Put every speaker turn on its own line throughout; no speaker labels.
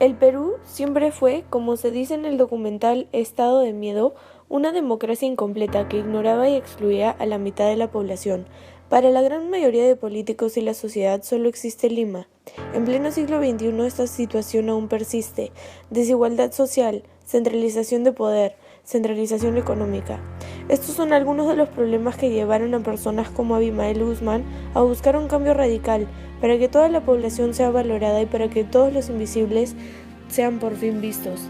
El Perú siempre fue, como se dice en el documental Estado de Miedo, una democracia incompleta que ignoraba y excluía a la mitad de la población. Para la gran mayoría de políticos y la sociedad solo existe Lima. En pleno siglo XXI esta situación aún persiste. Desigualdad social, centralización de poder, centralización económica. Estos son algunos de los problemas que llevaron a personas como Abimael Guzmán a buscar un cambio radical para que toda la población sea valorada y para que todos los invisibles sean por fin vistos.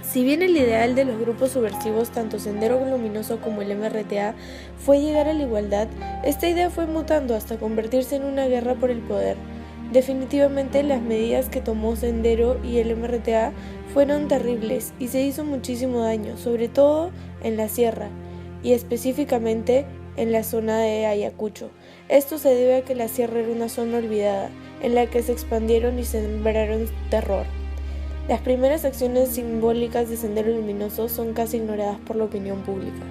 Si bien el ideal de los grupos subversivos, tanto Sendero Luminoso como el MRTA, fue llegar a la igualdad, esta idea fue mutando hasta convertirse en una guerra por el poder. Definitivamente las medidas que tomó Sendero y el MRTA fueron terribles y se hizo muchísimo daño, sobre todo en la sierra y específicamente en la zona de Ayacucho. Esto se debe a que la sierra era una zona olvidada, en la que se expandieron y sembraron terror. Las primeras acciones simbólicas de Sendero Luminoso son casi ignoradas por la opinión pública.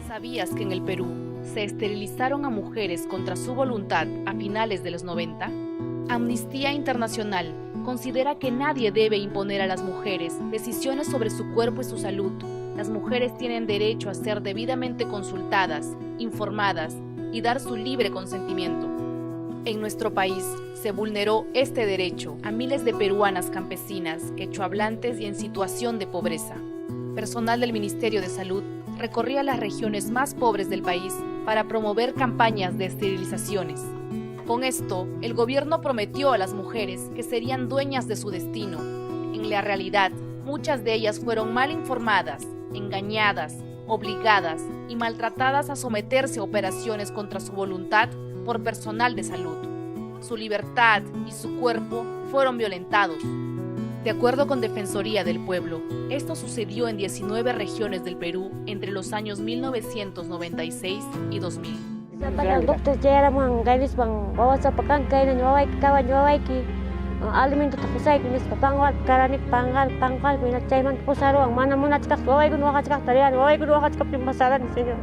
¿Sabías que en el Perú se esterilizaron a mujeres contra su voluntad a finales de los 90? Amnistía Internacional considera que nadie debe imponer a las mujeres decisiones sobre su cuerpo y su salud. Las mujeres tienen derecho a ser debidamente consultadas, informadas y dar su libre consentimiento. En nuestro país se vulneró este derecho a miles de peruanas campesinas, quechohablantes y en situación de pobreza. Personal del Ministerio de Salud recorría las regiones más pobres del país para promover campañas de esterilizaciones. Con esto, el gobierno prometió a las mujeres que serían dueñas de su destino. En la realidad, muchas de ellas fueron mal informadas, engañadas, obligadas y maltratadas a someterse a operaciones contra su voluntad por personal de salud. Su libertad y su cuerpo fueron violentados. De acuerdo con Defensoría del Pueblo, esto sucedió en 19 regiones del Perú entre los años 1996 y 2000.
Alimento tapusay kunis papangal karanik pangal pinachay man pusaro ang mana muna chikas waway kun waka chikas tarian waway kun waka chikas pimpasaran senyor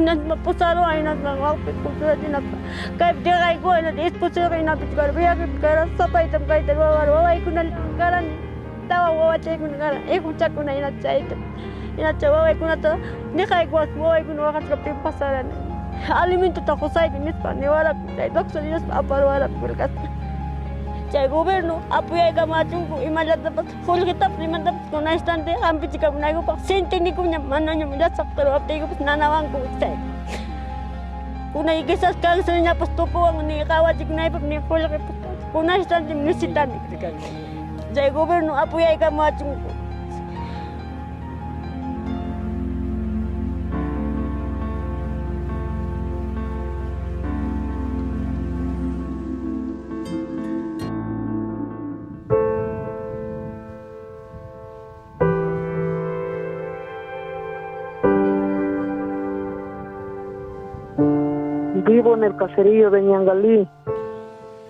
inas mapusaro ay inas mangawpit pusaro dinap kay diray ko ina dis pusaro kay napit kar biya kara sapay tam kay tarwa waway kun karan tawa wawachay kun karan kuchak kun ina chay waway kun to ni kay ko waway kun waka chikas pimpasaran alimento tapusay kunis paniwala kay doktor inas aparwala kulkas chay gobierno apoya kamachung imalat dapat full kita priman dapat kuna instante ampi chika bunay ko pa sente ni kunya mananya milat saktaro apte ko nanawang ko chay kuna ikisas kang senya pastupo ang ni kawajik nay pag ni full kuna instante minisitan chay gobierno apoya kamachung
Vivo en el caserío de Ñangalí.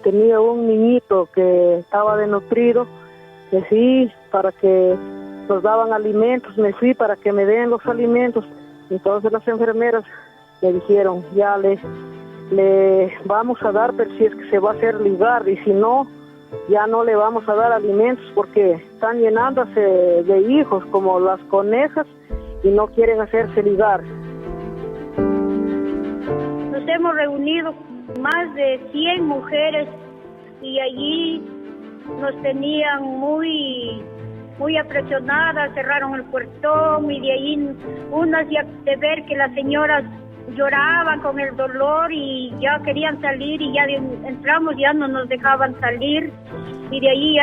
Tenía un niñito que estaba desnutrido. Me fui para que nos daban alimentos, me fui para que me den los alimentos. Entonces las enfermeras me dijeron, ya le vamos a dar, pero si es que se va a hacer ligar, y si no, ya no le vamos a dar alimentos porque están llenándose de hijos como las conejas y no quieren hacerse ligar.
Nos hemos reunido más de 100 mujeres y allí nos tenían muy apresionadas, cerraron el portón y de ahí unas ya de ver que las señoras lloraban con el dolor y ya querían salir y ya entramos, ya no nos dejaban salir y de ahí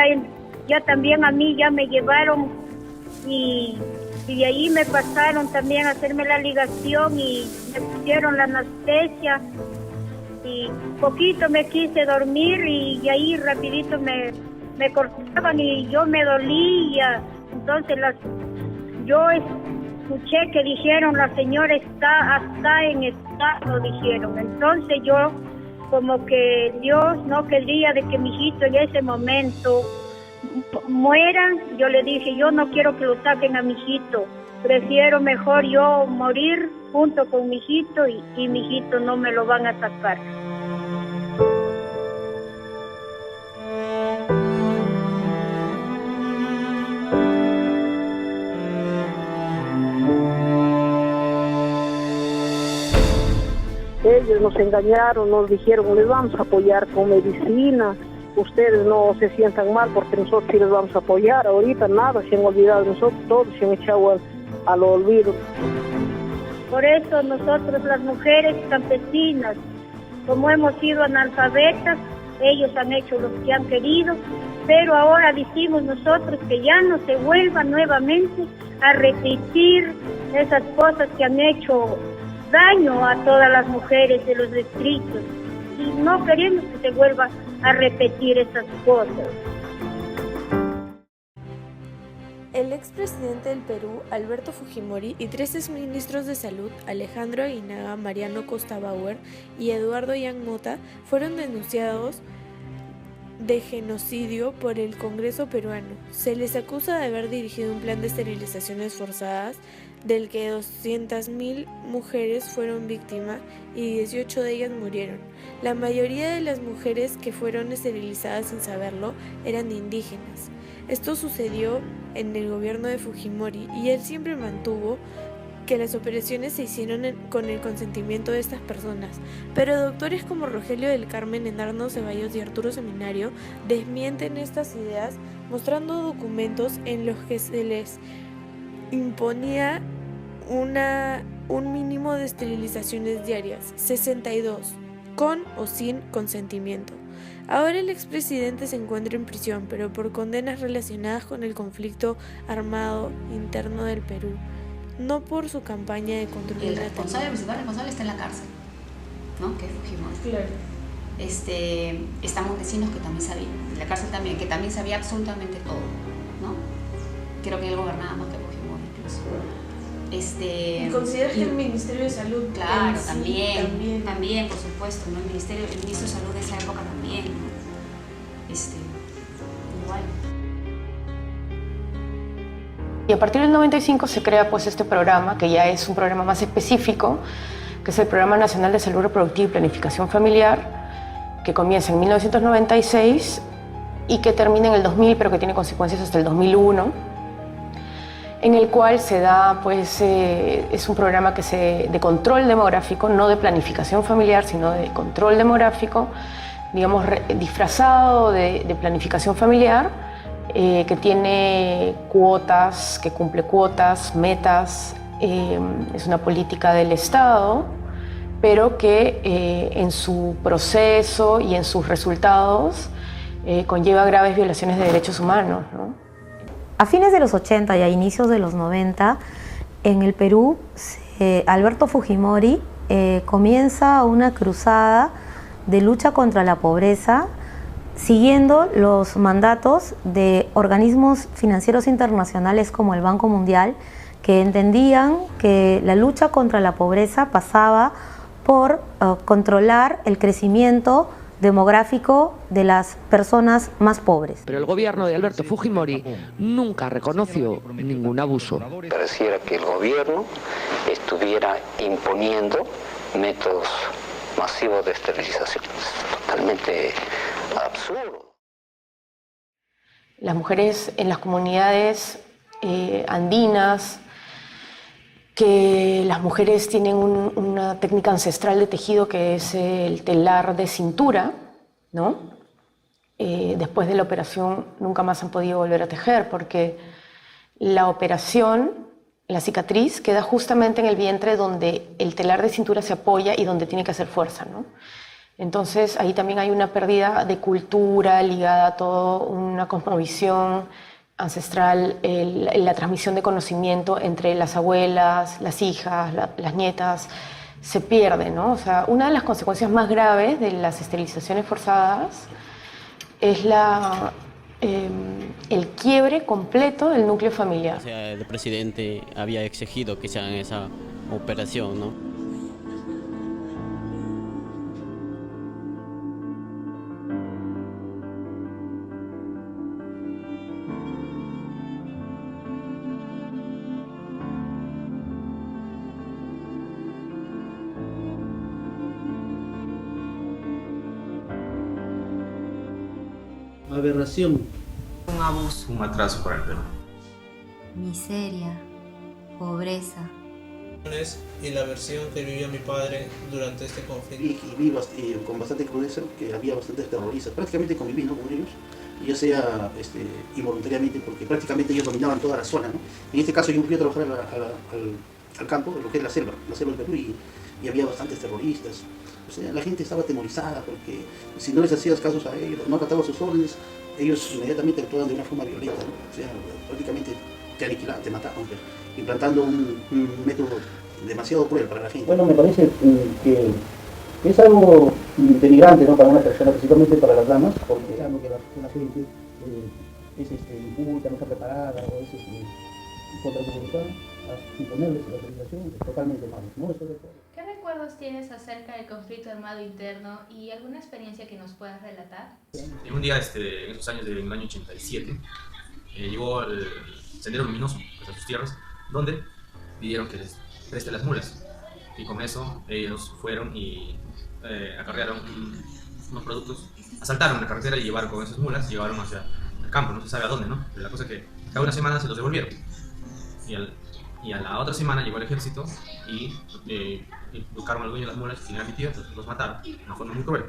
ya también a mí ya me llevaron y de ahí me pasaron también a hacerme la ligación y me pusieron la anestesia y poquito me quise dormir y ahí rapidito me cortaban y yo me dolía. Entonces yo escuché que dijeron la señora está en estado, dijeron. Entonces yo como que Dios no quería de que mi hijito en ese momento mueran, yo le dije, yo no quiero que lo saquen a mi hijito, prefiero mejor yo morir junto con mi hijito y mi hijito no me lo van a sacar.
Ellos nos engañaron, nos dijeron, les vamos a apoyar con medicina, ustedes no se sientan mal porque nosotros sí les vamos a apoyar. Ahorita nada, se han olvidado de nosotros, todos se han echado al olvido.
Por eso nosotros las mujeres campesinas, como hemos sido analfabetas, ellos han hecho lo que han querido, pero ahora decimos nosotros que ya no se vuelva nuevamente a repetir esas cosas que han hecho daño a todas las mujeres de los distritos. Y no queremos que se vuelva a repetir esas cosas.
El expresidente del Perú, Alberto Fujimori, y 3 exministros de Salud, Alejandro Aguinaga, Mariano Costa Bauer y Eduardo Yang Mota, fueron denunciados de genocidio por el Congreso peruano. Se les acusa de haber dirigido un plan de esterilizaciones forzadas del que 200.000 mujeres fueron víctimas y 18 de ellas murieron. La mayoría de las mujeres que fueron esterilizadas sin saberlo eran indígenas. Esto sucedió en el gobierno de Fujimori y él siempre mantuvo que las operaciones se hicieron con el consentimiento de estas personas, pero doctores como Rogelio del Carmen, Enarno Ceballos y Arturo Seminario desmienten estas ideas, mostrando documentos en los que se les imponía un mínimo de esterilizaciones diarias, 62, con o sin consentimiento. Ahora el expresidente se encuentra en prisión, pero por condenas relacionadas con el conflicto armado interno del Perú, no por su campaña de control de la
responsable, el principal responsable está en la cárcel, ¿no? Que es Fujimori.
Claro.
Está Montesinos, que también sabía, en la cárcel también, que también sabía absolutamente todo, ¿no? Creo que él gobernaba más que Fujimori incluso.
¿Y consideras que el Ministerio de Salud?
Claro, también, por supuesto, ¿no? El ministro de Salud de esa época también, ¿no? Igual.
Y a partir del 95 se crea pues este programa, que ya es un programa más específico, que es el Programa Nacional de Salud Reproductiva y Planificación Familiar, que comienza en 1996 y que termina en el 2000, pero que tiene consecuencias hasta el 2001. En el cual se da, pues, es un programa de control demográfico, no de planificación familiar, sino de control demográfico, digamos, disfrazado de planificación familiar, que tiene cuotas, que cumple cuotas, metas, es una política del Estado, pero que en su proceso y en sus resultados conlleva graves violaciones de derechos humanos, ¿no?
A fines de los 80 y a inicios de los 90, en el Perú, Alberto Fujimori comienza una cruzada de lucha contra la pobreza, siguiendo los mandatos de organismos financieros internacionales como el Banco Mundial, que entendían que la lucha contra la pobreza pasaba por controlar el crecimiento demográfico de las personas más pobres.
Pero el gobierno de Alberto Fujimori nunca reconoció ningún abuso.
Pareciera que el gobierno estuviera imponiendo métodos masivos de esterilización. Es totalmente absurdo.
Las mujeres en las comunidades andinas, que las mujeres tienen una técnica ancestral de tejido que es el telar de cintura, ¿no? Después de la operación nunca más han podido volver a tejer porque la operación, la cicatriz, queda justamente en el vientre donde el telar de cintura se apoya y donde tiene que hacer fuerza, ¿no? Entonces ahí también hay una pérdida de cultura ligada a toda una cosmovisión ancestral, la transmisión de conocimiento entre las abuelas, las hijas, las nietas, se pierde, ¿no? O sea, una de las consecuencias más graves de las esterilizaciones forzadas es el quiebre completo del núcleo familiar.
O sea, el presidente había exigido que se haga esa operación, ¿no?
aberración.
Un abuso.
Un atraso para el Perú.
Miseria, pobreza.
Y la versión que vivió mi padre durante este conflicto.
Y vi con bastante crudeza que había bastantes terroristas. Prácticamente conviví, ¿no?, con ellos, ya sea involuntariamente, porque prácticamente ellos dominaban toda la zona, ¿no? En este caso yo fui a trabajar al campo, lo que es la selva del Perú, y había bastantes terroristas. O sea, la gente estaba atemorizada porque si no les hacías casos a ellos, no acatabas sus órdenes, ellos inmediatamente actuaban de una forma violenta, ¿no? O sea, prácticamente te aniquilaban, te mataban, implantando un método demasiado cruel para la gente. Bueno, me parece que es algo denigrante, ¿no?, para una persona, principalmente para las damas, porque que la gente es inculta, no está preparada, o es contraproductiva a imponerles la autorización, es totalmente malo, ¿no?
¿Qué recuerdos tienes acerca del conflicto armado interno y alguna experiencia que nos puedas relatar?
En un día, en esos años del año 87, llegó el Sendero Luminoso a sus tierras, donde pidieron que les preste las mulas, y con eso ellos fueron y acarrearon unos productos, asaltaron la carretera y llevaron con esas mulas, llevaron hacia el campo, no se sabe a dónde, ¿no? Pero la cosa es que cada una semana se los devolvieron, y a la otra semana llegó el ejército y buscaron al dueño de las mulas, que era mi tío, entonces los mataron de una forma muy cruel.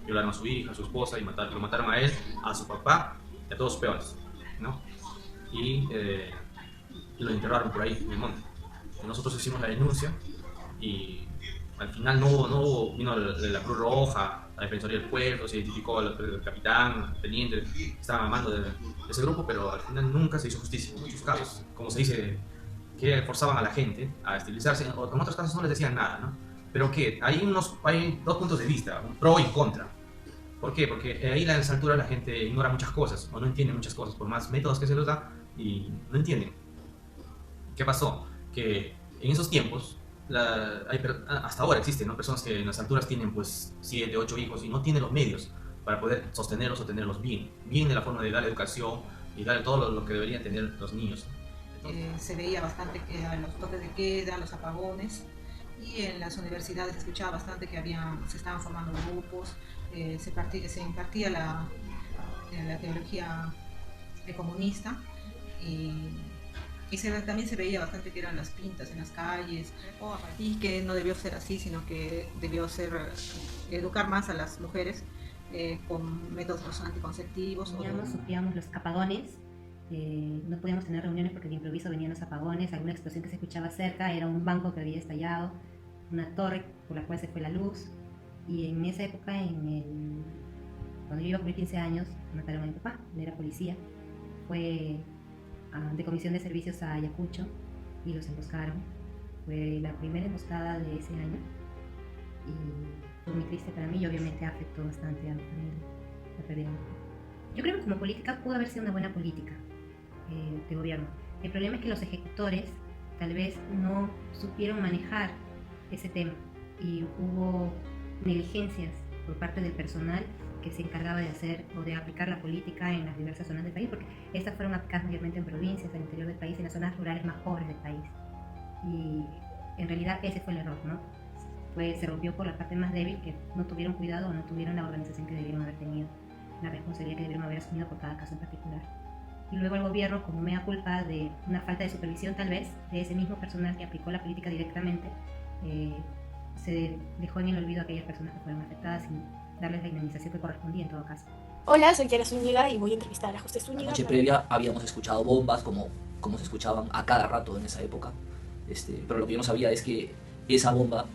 Violaron a su hija, a su esposa, y lo mataron a él, a su papá y a todos sus peones, ¿no? Y los enterraron por ahí en el monte. Nosotros hicimos la denuncia y al final vino la Cruz Roja, la Defensoría del Pueblo, se identificó al capitán, al teniente, que estaban a mando de ese grupo, pero al final nunca se hizo justicia en muchos casos. Como se dice, que forzaban a la gente a esterilizarse, o en otros casos no les decían nada, ¿no? Pero que hay dos puntos de vista, un pro y contra. ¿Por qué? Porque ahí a esa altura la gente ignora muchas cosas, o no entiende muchas cosas, por más métodos que se les da, y no entienden. ¿Qué pasó? Que en esos tiempos, hasta ahora existen, ¿no?, personas que en las alturas tienen pues 7, 8 hijos y no tienen los medios para poder sostenerlos o tenerlos bien de la forma de darle educación y darle todo lo que deberían tener los niños.
Se veía bastante que eran los toques de queda, los apagones, y en las universidades se escuchaba bastante que se estaban formando grupos, se impartía la teología comunista, y también se veía bastante que eran las pintas en las calles, y que no debió ser así, sino que debió ser educar más a las mujeres con métodos anticonceptivos.
Sufríamos los apagones. No podíamos tener reuniones porque de improviso venían los apagones, alguna explosión que se escuchaba cerca, era un banco que había estallado, una torre por la cual se fue la luz, y en esa época, cuando yo iba a cumplir 15 años, mataron a mi papá, él era policía, fue de comisión de servicios a Ayacucho y los emboscaron. Fue la primera emboscada de ese año y fue muy triste para mí y obviamente afectó bastante a mi familia, la pérdida. Yo creo que como política pudo haber sido una buena política de gobierno. El problema es que los ejecutores tal vez no supieron manejar ese tema y hubo negligencias por parte del personal que se encargaba de hacer o de aplicar la política en las diversas zonas del país, porque estas fueron aplicadas mayormente en provincias, al interior del país, en las zonas rurales más pobres del país. Y en realidad ese fue el error, ¿no? Se rompió por la parte más débil, que no tuvieron cuidado o no tuvieron la organización que debieron haber tenido, la responsabilidad que debieron haber asumido por cada caso en particular. Y luego el gobierno, como mea culpa de una falta de supervisión tal vez, de ese mismo personal que aplicó la política directamente, se dejó en el olvido a aquellas personas que fueron afectadas sin darles la indemnización que correspondía en todo caso.
Hola, soy Kiara Zúñiga y voy a entrevistar a José Zúñiga.
La noche previa habíamos escuchado bombas como se escuchaban a cada rato en esa época, pero lo que yo no sabía es que esa bomba,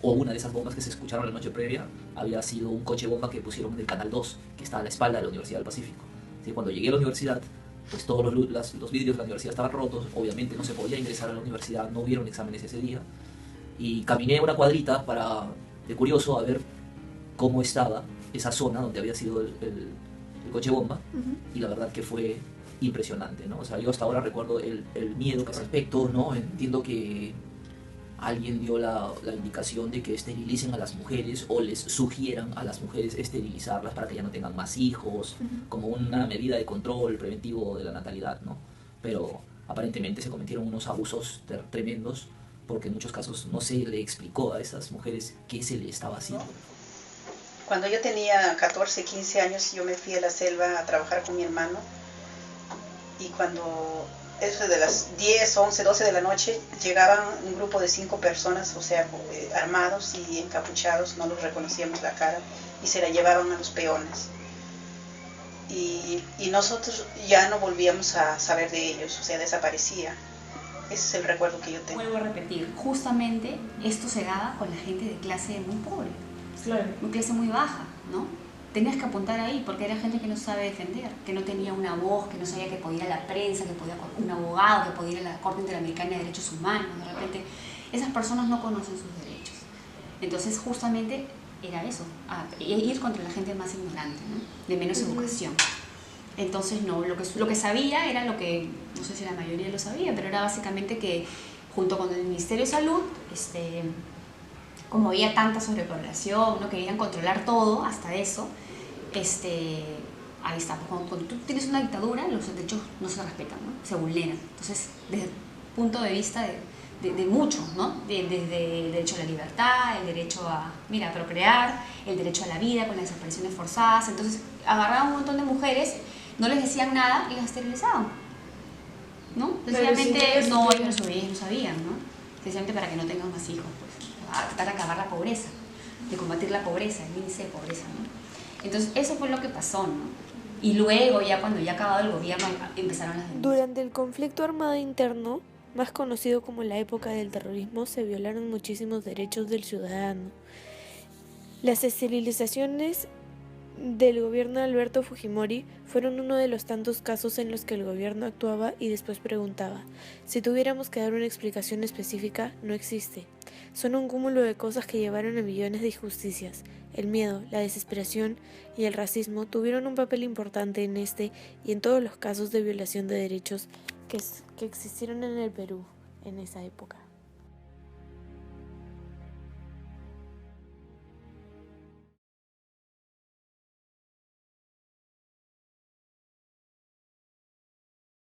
o una de esas bombas que se escucharon la noche previa, había sido un coche bomba que pusieron del Canal 2, que está a la espalda de la Universidad del Pacífico. ¿Sí? Cuando llegué a la universidad, pues todos los vidrios de la universidad estaban rotos, obviamente no se podía ingresar a la universidad, no hubieron exámenes ese día, y caminé una cuadrita de curioso a ver cómo estaba esa zona donde había sido el coche bomba, y la verdad que fue impresionante, ¿no? O sea, yo hasta ahora recuerdo el miedo que ese aspecto, ¿no? Entiendo que alguien dio la indicación de que esterilicen a las mujeres o les sugieran a las mujeres esterilizarlas para que ya no tengan más hijos, como una medida de control preventivo de la natalidad, ¿no? Pero aparentemente se cometieron unos abusos tremendos, porque en muchos casos no se le explicó a esas mujeres qué se le estaba haciendo.
Cuando yo tenía 14, 15 años, yo me fui a la selva a trabajar con mi hermano. Y cuando eso de las 10, 11, 12 de la noche, llegaban un grupo de 5 personas, o sea, armados y encapuchados, no los reconocíamos la cara, y se la llevaban a los peones. Y nosotros ya no volvíamos a saber de ellos, o sea, desaparecía. Ese es el recuerdo que yo tengo.
Vuelvo a repetir, justamente esto se daba con la gente de clase muy pobre, una clase muy baja, ¿no? Tenías que apuntar ahí porque era gente que no sabe defender, que no tenía una voz, que no sabía que podía ir a la prensa, que podía un abogado, que podía ir a la Corte Interamericana de Derechos Humanos. De repente, esas personas no conocen sus derechos. Entonces, justamente era eso, ir contra la gente más ignorante, ¿no? De menos educación. Entonces, no, lo que sabía era lo que, no sé si la mayoría lo sabía, pero era básicamente que junto con el Ministerio de Salud, como había tanta sobrepoblación, ¿no? Que querían controlar todo, hasta eso, ahí está. Cuando tú tienes una dictadura, los derechos no se respetan, ¿no? Se vulneran. Entonces, desde el punto de vista de muchos, ¿no? Desde el derecho a la libertad, el derecho a procrear, el derecho a la vida con las desapariciones forzadas. Entonces, agarraban un montón de mujeres, no les decían nada y las esterilizaban, ¿no? Sencillamente, no, ellos no sabían, ¿no? Sencillamente para que no tengan más hijos, pues, a tratar de acabar la pobreza, de combatir la pobreza, el índice de pobreza, ¿no? Entonces, eso fue lo que pasó, ¿no? Y luego, ya cuando ya acabado el gobierno, empezaron las denuncias.
Durante el conflicto armado interno, más conocido como la época del terrorismo, se violaron muchísimos derechos del ciudadano. Las esterilizaciones del gobierno de Alberto Fujimori fueron uno de los tantos casos en los que el gobierno actuaba y después preguntaba. Si tuviéramos que dar una explicación específica, no existe. Son un cúmulo de cosas que llevaron a millones de injusticias. El miedo, la desesperación y el racismo tuvieron un papel importante en este y en todos los casos de violación de derechos que existieron en el Perú en esa época.